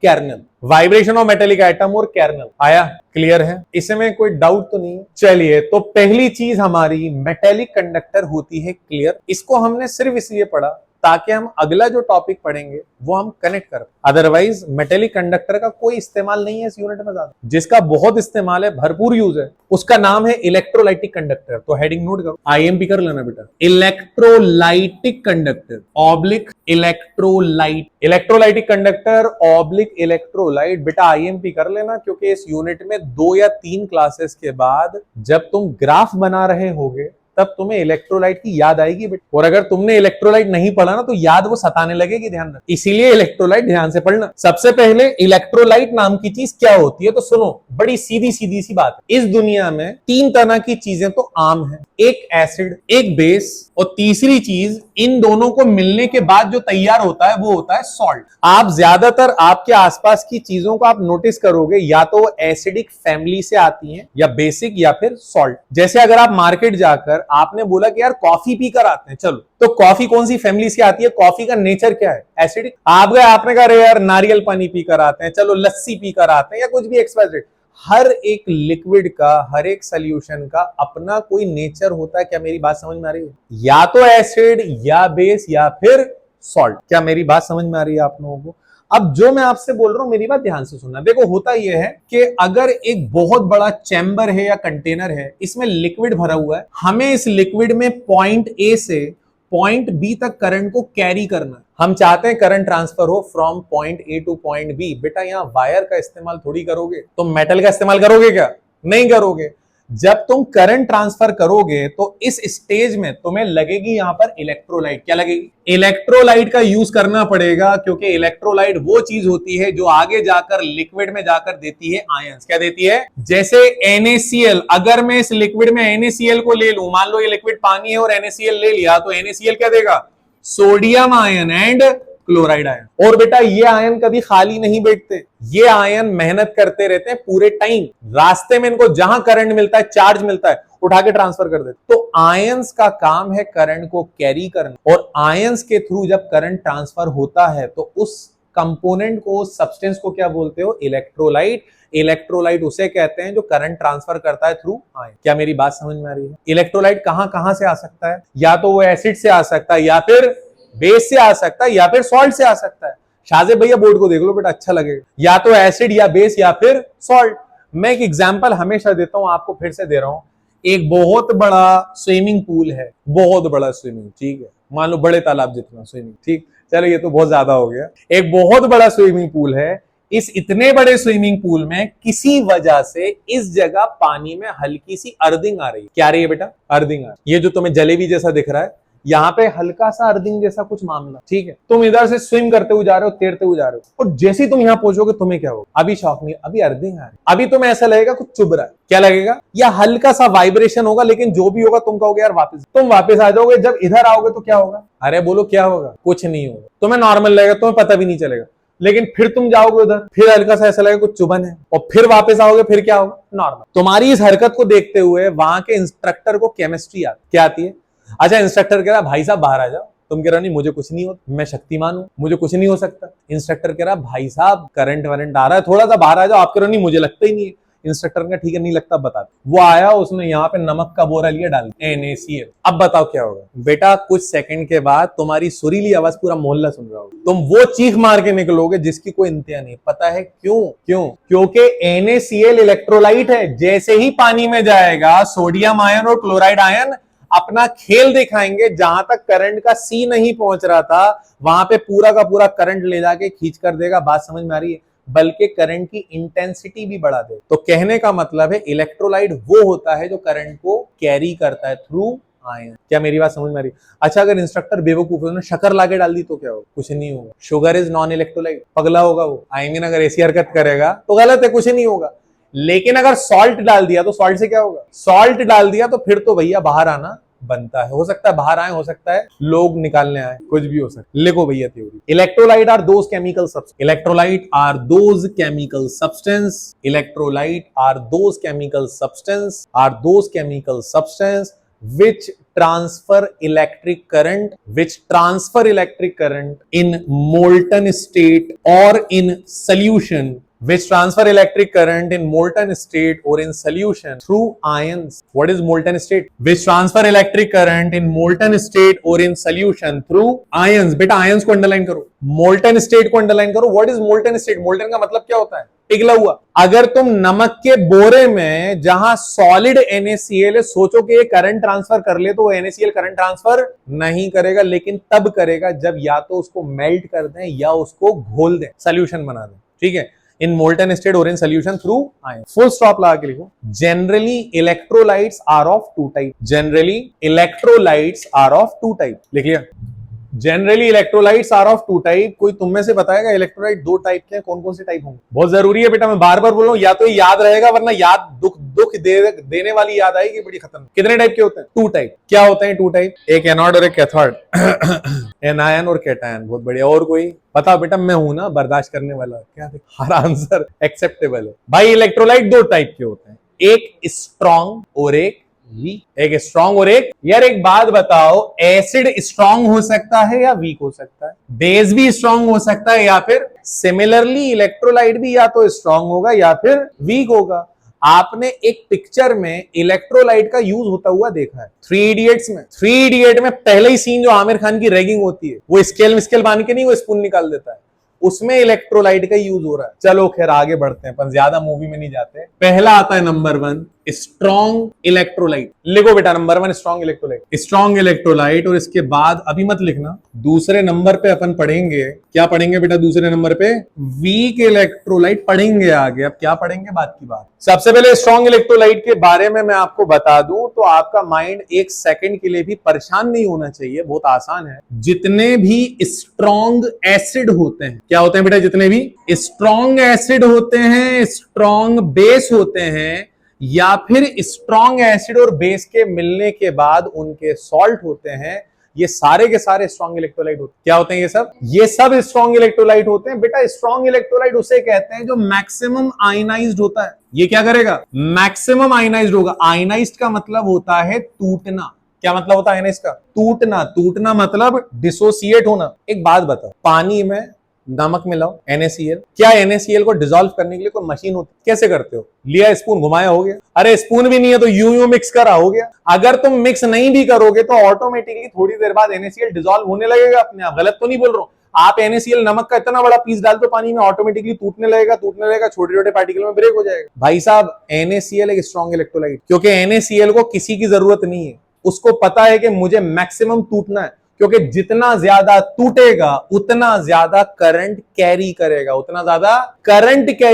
kernel, vibration of metallic atom और कर्नल। आया? क्लियर है? इसमें कोई डाउट तो नहीं है? चलिए, तो पहली चीज हमारी मेटेलिक कंडक्टर होती है क्लियर। इसको हमने सिर्फ इसलिए पढ़ा ताकि हम अगला जो टॉपिक पढ़ेंगे वो हम कनेक्ट कर, अदरवाइज मेटेलिक कंडक्टर का कोई इस्तेमाल नहीं है इस यूनिट में ज्यादा। जिसका बहुत इस्तेमाल है, भरपूर यूज है, उसका नाम है इलेक्ट्रोलाइटिक कंडक्टर। तो हेडिंग नोट करो, आईएमपी कर लेना बेटा। Electrolytic conductor oblique electrolyte, electrolytic conductor oblique electrolyte. बेटा आईएमपी कर लेना, क्योंकि इस यूनिट में 2 या 3 क्लासेस के बाद जब तुम ग्राफ बना रहे होगे तब तुम्हें इलेक्ट्रोलाइट की याद आएगी बेटा। और अगर तुमने इलेक्ट्रोलाइट नहीं पढ़ा ना तो याद वो सताने लगेगी, ध्यान रख। इसीलिए इलेक्ट्रोलाइट ध्यान से पढ़ना। सबसे पहले इलेक्ट्रोलाइट नाम की चीज क्या होती है तो सुनो, बड़ी सीधी सीधी सी बात है। इस दुनिया में 3 तरह की चीजें तो आम है, एक एसिड, एक बेस और तीसरी चीज इन दोनों को मिलने के बाद जो तैयार होता है वो होता है सॉल्ट। आप ज्यादातर आपके आसपास की चीजों को आप नोटिस करोगे, या तो वो एसिडिक फैमिली से आती हैं या बेसिक या फिर सॉल्ट। जैसे अगर आप मार्केट जाकर आपने बोला कि यार कॉफी पीकर आते हैं, चलो, तो कॉफी कौन सी फैमिली से आती है? कॉफी का नेचर क्या है? एसिडिक। आप गए, आपने कहा अरे यार नारियल पानी पीकर आते हैं, चलो लस्सी पीकर आते हैं, या कुछ भी एक्सपायर्ड। हर एक लिक्विड का, हर एक सोल्यूशन का अपना कोई नेचर होता है। क्या मेरी बात समझ में आ रही है? या तो एसिड या बेस या फिर सॉल्ट। क्या मेरी बात समझ में आ रही है आप लोगों को? अब जो मैं आपसे बोल रहा हूं मेरी बात ध्यान से सुनना। देखो होता यह है कि अगर एक बहुत बड़ा चैम्बर है या कंटेनर है, इसमें लिक्विड भरा हुआ है, हमें इस लिक्विड में पॉइंट ए से पॉइंट बी तक करंट को कैरी करना है। हम चाहते हैं करंट ट्रांसफर हो from point A to point B. बेटा यहां वायर का इस्तेमाल थोड़ी करोगे, तुम मेटल का इस्तेमाल करोगे क्या? नहीं करोगे। जब तुम करंट ट्रांसफर करोगे तो इस स्टेज में तुम्हें लगेगी यहां पर इलेक्ट्रोलाइट। क्या लगेगी? इलेक्ट्रोलाइट का यूज करना पड़ेगा, क्योंकि इलेक्ट्रोलाइट वो चीज होती है जो आगे जाकर लिक्विड में जाकर देती है आयंस। क्या देती है? जैसे NaCl, अगर मैं इस लिक्विड में NaCl को ले लूं, मान लो ये लिक्विड पानी है और NaCl ले लिया, तो NaCl क्या देगा? Sodium ion and chloride ion. और बेटा ये आयन कभी खाली नहीं बैठते, ये आयन मेहनत करते रहते हैं पूरे टाइम। रास्ते में इनको जहां करंट मिलता है, चार्ज मिलता है, उठा के ट्रांसफर कर देते। तो आयंस का काम है करंट को कैरी करना, और आयंस के थ्रू जब करंट ट्रांसफर होता है तो उस कंपोनेंट को, सब्सटेंस को क्या बोलते हो? इलेक्ट्रोलाइट। इलेक्ट्रोलाइट उसे कहते हैं जो करंट ट्रांसफर करता है थ्रू आयन। क्या मेरी बात समझ में आ रही है? इलेक्ट्रोलाइट कहां कहां से आ सकता है? या तो वो एसिड से आ सकता है, या फिर बेस से आ सकता है, या फिर सॉल्ट से आ सकता है। शाहजेब भैया बोर्ड को देख लो बेटा, अच्छा लगेगा। या तो एसिड या बेस या फिर सॉल्ट। मैं एक एग्जांपल हमेशा देता हूं, आपको फिर से दे रहा हूं। एक बहुत बड़ा स्विमिंग पूल है, बहुत बड़ा स्विमिंग, ठीक है, मान लो बड़े तालाब जितना स्विमिंग, ठीक, चलो ये तो बहुत ज्यादा हो गया। एक बहुत बड़ा स्विमिंग पूल है। इस इतने बड़े स्विमिंग पूल में किसी वजह से इस जगह पानी में हल्की सी अर्दिंग आ रही है। क्या आ रही है बेटा? अर्दिंग आ रही है। ये जो तुम्हें जलेबी जैसा दिख रहा है, यहाँ पे हल्का सा अर्दिंग जैसा कुछ मामला, ठीक है। तुम इधर से स्विम करते हुए जा रहे हो, तैरते हुए जा रहे हो, और जैसे ही तुम यहाँ पहुंचोगे तुम्हें क्या होगा? अभी शॉक नहीं, अभी अर्दिंग आ रही, अभी तुम्हें ऐसा लगेगा कुछ चुभ रहा है। क्या लगेगा? या हल्का सा वाइब्रेशन होगा, लेकिन जो भी होगा तुम कहोगे यार वापस, तुम वापस आ जाओगे। जब इधर आओगे तो क्या होगा? अरे बोलो क्या होगा? कुछ नहीं होगा, तुम्हें नॉर्मल लगेगा, तुम्हें पता भी नहीं चलेगा। लेकिन फिर तुम जाओगे उधर, फिर हल्का सा ऐसा लगेगा कुछ चुभन है, और फिर वापस आओगे, फिर क्या होगा? नॉर्मल। तुम्हारी इस हरकत को देखते हुए वहां के इंस्ट्रक्टर को केमिस्ट्री आती, क्या आती है? अच्छा, इंस्ट्रक्टर कह रहा भाई साहब बाहर आ जाओ। तुम कह रहे हो नहीं मुझे कुछ नहीं होता, मैं शक्तिमान हूं, मुझे कुछ नहीं हो सकता। इंस्ट्रक्टर कह रहा भाई साहब करंट वरंट आ रहा है, थोड़ा सा बाहर आ जाओ। आप कह रहे हो नहीं मुझे लगता ही नहीं है। इंस्ट्रक्टर का ठीक है नहीं लगता, बता दो। वो आया, उसने यहाँ पे नमक का बोरा लिया, डाल NaCl। अब बताओ क्या होगा? बेटा कुछ सेकंड के बाद तुम्हारी सुरीली आवाज पूरा मोहल्ला सुन रहा होगा, तुम वो चीख मार के निकलोगे जिसकी कोई इंतहा नहीं। पता है क्यों? क्योंकि NaCl इलेक्ट्रोलाइट है। जैसे ही पानी में जाएगा, सोडियम आयन और क्लोराइड आयन अपना खेल दिखाएंगे। जहां तक करंट का सी नहीं पहुंच रहा था, वहां पे पूरा का पूरा करंट ले जाके खींच कर देगा। बात समझ में आ रही है? बल्कि करंट की इंटेंसिटी भी बढ़ा दे। तो कहने का मतलब है इलेक्ट्रोलाइट वो होता है जो करंट को कैरी करता है थ्रू आयन। क्या मेरी बात समझ में आ रही? अच्छा, अगर इंस्ट्रक्टर बेवकूफ है, उसने शक्कर लाके डाल दी तो क्या होगा? कुछ नहीं होगा। शुगर इज नॉन इलेक्ट्रोलाइट, पगला होगा वो। आई मीन अगर ऐसी हरकत करेगा तो गलत है, कुछ नहीं होगा। लेकिन अगर सॉल्ट डाल दिया तो सॉल्ट से क्या होगा? सॉल्ट डाल दिया तो फिर तो भैया बाहर आना बनता है। हो सकता है बाहर आए, हो सकता है लोग निकालने आए, कुछ भी हो सकता है। लिखो भैया theory. Electrolyte are those chemical substance, electrolyte are those chemical substance, electrolyte are those chemical substance, are those chemical substance which transfer electric current in molten state or in solution, which transfer electric current in molten state or in solution through ions. What is molten state? Which transfer electric current in molten state or in solution through ions. बेटा ions को underline करो, molten state को underline करो. What is molten state? molten का मतलब क्या होता है? पिघला हुआ. अगर तुम नमक के बोरे में जहां सॉलिड NaCl है, सोचो कि ये करंट ट्रांसफर कर ले, तो वो NaCl करंट ट्रांसफर नहीं करेगा, लेकिन तब करेगा जब या तो उसको मेल्ट कर दें या उसको घोल दें, सोल्यूशन बना दें. ठीक है, in molten state or in solution through ion. Full stop लगा के लिखो. Generally electrolytes are of two type. Generally electrolytes are of two type. लिख लिया. Generally electrolytes are of two type. कोई तुम में से बताएगा इलेक्ट्रोलाइट दो टाइप के हैं, कौन कौन से टाइप होंगे? बहुत जरूरी है बेटा, मैं बार बार बोल रहा हूं, या तो याद रहेगा, वरना याद दुख देने वाली याद आएगी, बड़ी खतरनाक. कितने टाइप के होते हैं? Two type. क्या होते हैं टू टाइप? एक एनोड और एक कैथोड. एनायन और कैटायन. बहुत बढ़िया. और कोई बताओ बेटा, मैं हूं ना बर्दाश्त करने वाला. क्या हर आंसर एक्सेप्टेबल है भाई. इलेक्ट्रोलाइट दो टाइप के होते हैं, एक स्ट्रॉन्ग और एक वीक. एक स्ट्रॉन्ग और एक. यार एक बात बताओ, एसिड स्ट्रॉन्ग हो सकता है या वीक हो सकता है? बेस भी स्ट्रॉन्ग हो सकता है या फिर सिमिलरली इलेक्ट्रोलाइट भी या तो स्ट्रॉन्ग होगा या फिर वीक होगा. आपने एक पिक्चर में इलेक्ट्रोलाइट का यूज होता हुआ देखा है, थ्री इडियट में पहले ही सीन जो आमिर खान की रैगिंग होती है, वो स्केल बांध के नहीं, वो स्पून निकाल देता है, उसमें इलेक्ट्रोलाइट का यूज हो रहा है. चलो खैर आगे बढ़ते हैं, पर ज्यादा मूवी में नहीं जाते. पहला आता है नंबर 1 स्ट्रॉन्ग इलेक्ट्रोलाइट. लिखो बेटा नंबर 1 स्ट्रॉन्ग इलेक्ट्रोलाइट. और इसके बाद अभी मत लिखना, दूसरे नंबर पे अपन पढ़ेंगे. क्या पढ़ेंगे बेटा दूसरे नंबर पे? वीक इलेक्ट्रोलाइट पढ़ेंगे आगे. अब क्या पढ़ेंगे बात की बात. सबसे पहले स्ट्रॉन्ग इलेक्ट्रोलाइट के बारे में मैं आपको बता दूं तो आपका माइंड एक सेकंड के लिए भी परेशान नहीं होना चाहिए, बहुत आसान है. जितने भी स्ट्रॉन्ग एसिड होते हैं, क्या होते हैं बेटा? जितने भी स्ट्रॉन्ग एसिड होते हैं, स्ट्रॉन्ग बेस होते हैं, या फिर स्ट्रॉन्ग एसिड और बेस के मिलने के बाद उनके सॉल्ट होते हैं, ये सारे के सारे स्ट्रॉन्ग इलेक्ट्रोलाइट होते हैं. क्या होते हैं ये सब स्ट्रॉन्ग इलेक्ट्रोलाइट होते हैं. बेटा स्ट्रॉन्ग इलेक्ट्रोलाइट उसे कहते हैं जो मैक्सिमम आयनाइज्ड होता है. ये क्या करेगा? मैक्सिमम आयनाइज्ड होगा. आयनाइज्ड का मतलब होता है टूटना. क्या मतलब होता है आयनाइज्ड का? टूटना मतलब डिसोसिएट होना. एक बात बताओ, पानी में नमक मिलाओ NaCl, क्या NaCl को डिसॉल्व करने के लिए कोई मशीन होती? कैसे करते हो? लिया स्पून, घुमाया, हो गया. अरे स्पून भी नहीं है तो यूं मिक्स करा, हो गया. अगर तुम मिक्स नहीं भी करोगे तो ऑटोमेटिकली थोड़ी देर बाद NaCl डिसॉल्व होने लगेगा अपने आप. गलत तो नहीं बोल रहा हूं. आप NaCl नमक का इतना बड़ा पीस डाल दो पानी में, ऑटोमेटिकली टूटने लगेगा, छोटे छोटे पार्टिकल में ब्रेक हो जाएगा. भाई साहब NaCl एक स्ट्रॉन्ग इलेक्ट्रोलाइट, क्योंकि NaCl को किसी की जरूरत नहीं है. उसको पता है कि मुझे मैक्सिमम टूटना है, क्योंकि जितना ज्यादा टूटेगा उतना ज्यादा करंट कैरी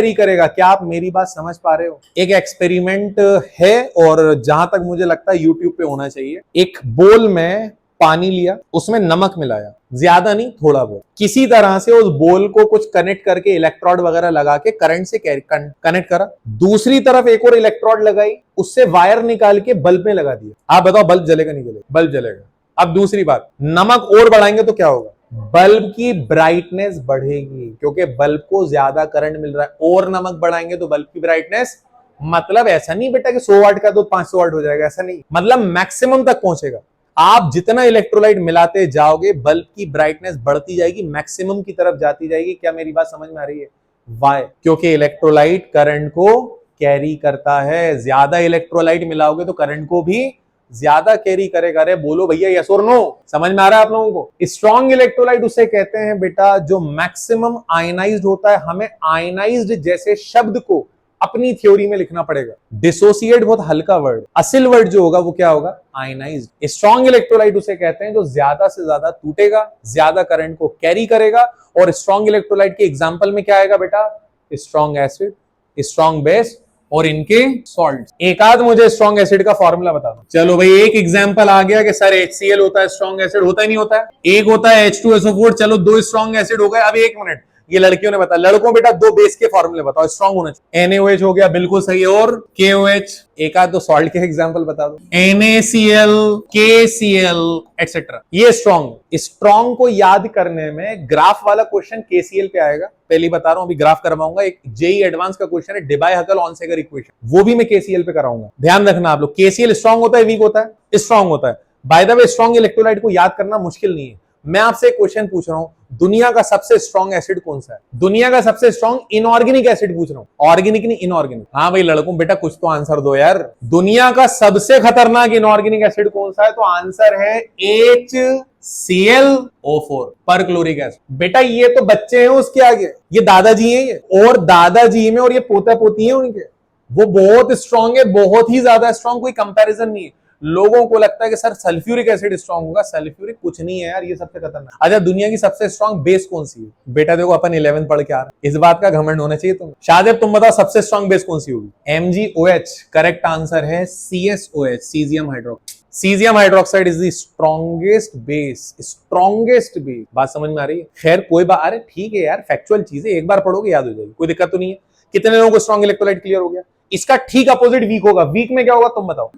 करेगा. क्या आप मेरी बात समझ पा रहे हो? एक एक्सपेरिमेंट है और जहां तक मुझे लगता है यूट्यूब पे होना चाहिए. एक बोल में पानी लिया, उसमें नमक मिलाया, ज्यादा नहीं थोड़ा बहुत, किसी तरह से उस बोल को कुछ कनेक्ट करके इलेक्ट्रोड वगैरह लगा के करंट से कनेक्ट करा. दूसरी तरफ एक और इलेक्ट्रोड लगाई, उससे वायर निकाल के बल्ब में लगा दिया. आप बताओ बल्ब जलेगा नहीं जलेगा? बल्ब जलेगा. अब दूसरी बात, नमक और बढ़ाएंगे तो क्या होगा? बल्ब की ब्राइटनेस बढ़ेगी, क्योंकि बल्ब को ज्यादा करंट मिल रहा है. और नमक बढ़ाएंगे तो बल्ब की ब्राइटनेस, मतलब ऐसा नहीं बेटा कि 100 वाट का तो 500 वाट हो जाएगा, ऐसा नहीं. मतलब मैक्सिमम तक पहुंचेगा. आप जितना इलेक्ट्रोलाइट मिलाते जाओगे बल्ब की ब्राइटनेस बढ़ती जाएगी, मैक्सिमम की तरफ जाती जाएगी. क्या मेरी बात समझ में आ रही है? वाई? क्योंकि इलेक्ट्रोलाइट करंट को कैरी करता है. ज्यादा इलेक्ट्रोलाइट मिलाओगे तो करंट को भी ज्यादा कैरी करेगा. अरे बोलो भैया यस और नो, समझ में आ रहा है आप लोगों को? स्ट्रॉन्ग इलेक्ट्रोलाइट उसे कहते हैं बेटा जो मैक्सिमम आयनाइज्ड होता है. हमें आयनाइज्ड जैसे शब्द को अपनी थ्योरी में लिखना पड़ेगा. डिसोसिएट बहुत हल्का वर्ड, असल वर्ड जो होगा वो क्या होगा? आयनाइज्ड. स्ट्रॉन्ग इलेक्ट्रोलाइट उसे कहते हैं जो ज्यादा से ज्यादा टूटेगा, ज्यादा करंट को कैरी करेगा. और स्ट्रॉन्ग इलेक्ट्रोलाइट के एग्जांपल में क्या आएगा बेटा? स्ट्रॉन्ग एसिड, स्ट्रॉन्ग बेस और इनके सॉल्ट. एक आध मुझे स्ट्रॉन्ग एसिड का फॉर्मूला बता दो. चलो भाई एक एग्जांपल आ गया कि सर HCl होता है स्ट्रॉन्ग एसिड. होता ही नहीं होता है. एक होता है H2SO4. चलो 2 स्ट्रॉन्ग एसिड हो गए. अब 1 मिनट, ये लड़कियों ने बताया। लड़कों बेटा दो बेस के फॉर्मूले बताओ, स्ट्रॉन्ग होना चाहिए। NaOH हो गया, बिल्कुल सही है, और KOH। एक आध दो सॉल्ट के एग्जांपल बता दो। NaCl, KCl एक्सेट्रा, ये स्ट्रॉन्ग। स्ट्रॉन्ग को याद करने में ग्राफ वाला क्वेश्चन KCl पे आएगा, पहले बता रहा हूं, अभी ग्राफ करवाऊंगा। एक जेई एडवांस का क्वेश्चन है डेबाय-हकल-ऑनसेगर इक्वेशन, वो भी मैं KCl पे कराऊंगा। ध्यान रखना आप लोग, KCl स्ट्रॉन्ग होता है वीक होता है? स्ट्रॉन्ग होता है। Bye the way strong electrolyte को याद करना मुश्किल नहीं है। मैं आपसे एक क्वेश्चन पूछ रहा हूं, दुनिया का सबसे स्ट्रॉन्ग एसिड कौन सा है? दुनिया का सबसे स्ट्रॉन्ग इनऑर्गेनिक एसिड पूछ रहा हूं, ऑर्गेनिक नहीं इनऑर्गेनिक। हाँ भाई लड़कों बेटा कुछ तो आंसर दो यार। दुनिया का सबसे खतरनाक इनऑर्गेनिक एसिड कौन सा है? तो आंसर है HClO4 पर क्लोरिक एसिड। बेटा ये तो बच्चे हैं उसके आगे, ये दादाजी हैं ये, और दादाजी में और ये पोता पोती है उनके, वो बहुत स्ट्रॉन्ग है, बहुत ही ज्यादा स्ट्रॉन्ग, कोई कंपैरिजन नहीं है। लोगों को लगता है कि सर सल्फ्यूरिक एसिड स्ट्रॉन्ग होगा, सल्फ्यूरिक कुछ नहीं है यार, ये सबसे खतरनाक। अच्छा दुनिया की सबसे स्ट्रॉन्ग बेस कौन सी है? बेटा देखो अपन 11th पढ़ के आ रहे हैं, इस बात का घमंड होना चाहिए तुम्हें। शाहजेब तुम बताओ सबसे स्ट्रॉन्ग बेस कौन सी होगी? MgOH। करेक्ट आंसर है CSOH, caesium hydroxide. Caesium hydroxide is the strongest base, strongest base. बात समझ में आ रही है? खैर कोई बात, अरे ठीक है यार, फैक्चुअल चीजें एक बार पढ़ोगे याद हो जाएगी, कोई दिक्कत तो नहीं है। कितने लोगों को स्ट्रॉन्ग इलेक्ट्रोलाइट क्लियर हो गया? इसका ठीक अपोजिट वीक होगा। वीक में क्या होगा तुम बताओ?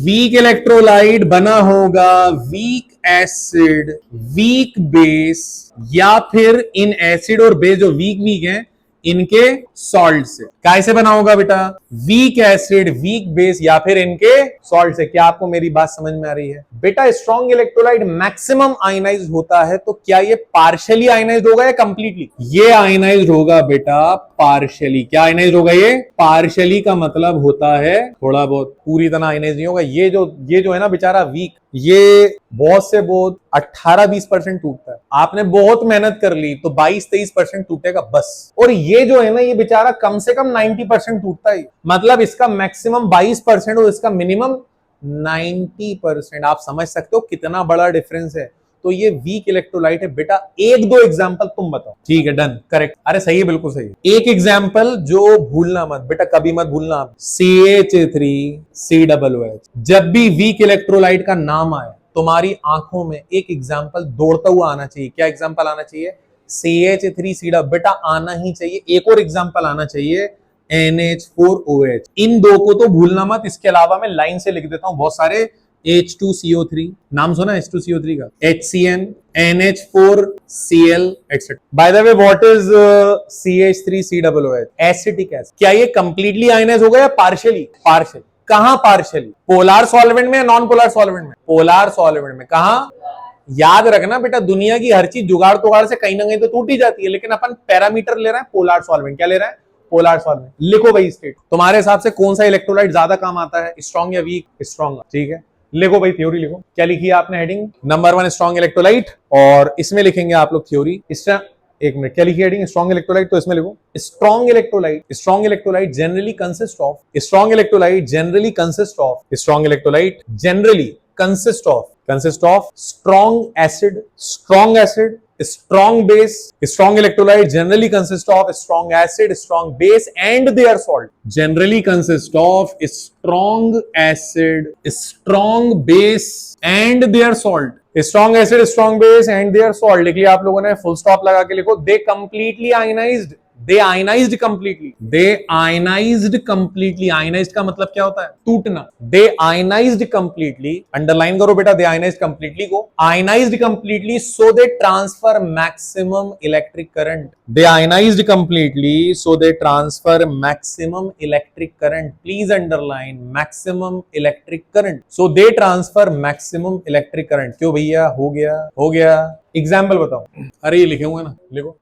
वीक इलेक्ट्रोलाइट बना होगा वीक एसिड, वीक बेस, या फिर इन एसिड और बेस जो वीक वीक हैं इनके सॉल्ट से। कैसे बना होगा बेटा? वीक एसिड, वीक बेस, या फिर इनके सॉल्ट से। क्या आपको मेरी बात समझ में आ रही है? बेटा स्ट्रॉन्ग इलेक्ट्रोलाइट मैक्सिमम आयनाइज्ड होता है, तो क्या ये पार्शियली आयनाइज्ड होगा या कंप्लीटली? ये आयनाइज्ड होगा बेटा पार्शियली। क्या आयनाइज्ड होगा ये? पार्शियली का मतलब होता है थोड़ा बहुत, पूरी तरह आयनाइज्ड नहीं होगा। ये जो है ना बेचारा वीक, ये बहुत से बहुत 18-20% टूटता है। आपने बहुत मेहनत कर ली तो 22-23% टूटेगा बस। और ये जो है ना ये बेचारा कम से कम 90% टूटता है। मतलब इसका मैक्सिमम 22% और इसका मिनिमम 90%। आप समझ सकते हो कितना बड़ा डिफरेंस है। तो ये वीक इलेक्ट्रोलाइट है बेटा। एक दो एग्जांपल तुम बताओ। ठीक है डन, करेक्ट, अरे सही है, बिल्कुल सही है। एक एग्जांपल जो भूलना मत बेटा, कभी मत भूलना आप, CH3COOH। जब भी वीक इलेक्ट्रोलाइट का नाम आए तुम्हारी आंखों में एक एग्जांपल दौड़ता हुआ आना चाहिए। क्या एग्जांपल आना चाहिए? CH3COOH बेटा आना ही चाहिए। एक और एग्जांपल आना चाहिए NH4OH। इन दो को तो भूलना मत। इसके अलावा मैं लाइन से लिख देता हूं बहुत सारे। H2CO3, नाम सुना H2CO3 का? HCN, NH4Cl etcetera. Bye the way what is CH3COOH? Acetic acid. क्या ये कंप्लीटली आयनाइज होगा या पार्शियली? पार्शियल। कहां पार्शियली? पोलर सॉल्वेंट में या नॉन पोलर सॉल्वेंट में? पोलर सॉल्वेंट में। कहां? याद रखना बेटा, दुनिया की हर चीज जुगाड़ तुगाड़ से कहीं ना कहीं तो टूट ही जाती है, लेकिन अपन पैरामीटर ले रहे हैं पोलर सॉल्वेंट। क्या ले रहे हैं? Polar solvent. लिखो भाई स्टेट, तुम्हारे हिसाब से कौन सा इलेक्ट्रोलाइट ज्यादा काम आता है, स्ट्रॉन्ग या वीक? स्ट्रॉन्ग। ठीक है, लिखो भाई थ्योरी लिखो। क्या लिखी है आपने हेडिंग? नंबर 1 स्ट्रॉन्ग इलेक्ट्रोलाइट, और इसमें लिखेंगे आप लोग थ्योरी। इसका एक मिनट, क्या लिखी हेडिंग? Strong electrolyte. तो इसमें लिखो strong electrolyte. Strong electrolyte generally consist of, strong electrolyte generally consist of, strong electrolyte generally consist of strong acid, strong base. Strong electrolyte generally consist of strong acid, strong base and their salt. Generally consist of strong acid, strong base and their salt. Strong acid, strong base and their salt लिख लिया आप लोगों ने? Full stop लगा के लिखो। They completely ionized. They ionized completely. They ionized completely. Ionized का मतलब क्या होता है? टूटना। They ionized completely. Underline करो बेटा, they ionized completely को। Ionized completely so they transfer maximum electric current. They ionized completely so they transfer maximum electric current. Please underline maximum electric current. So they transfer maximum electric current. क्यों भैया? हो गया। Example बताओ। अरे ये लिखे हुए ना, लिखो।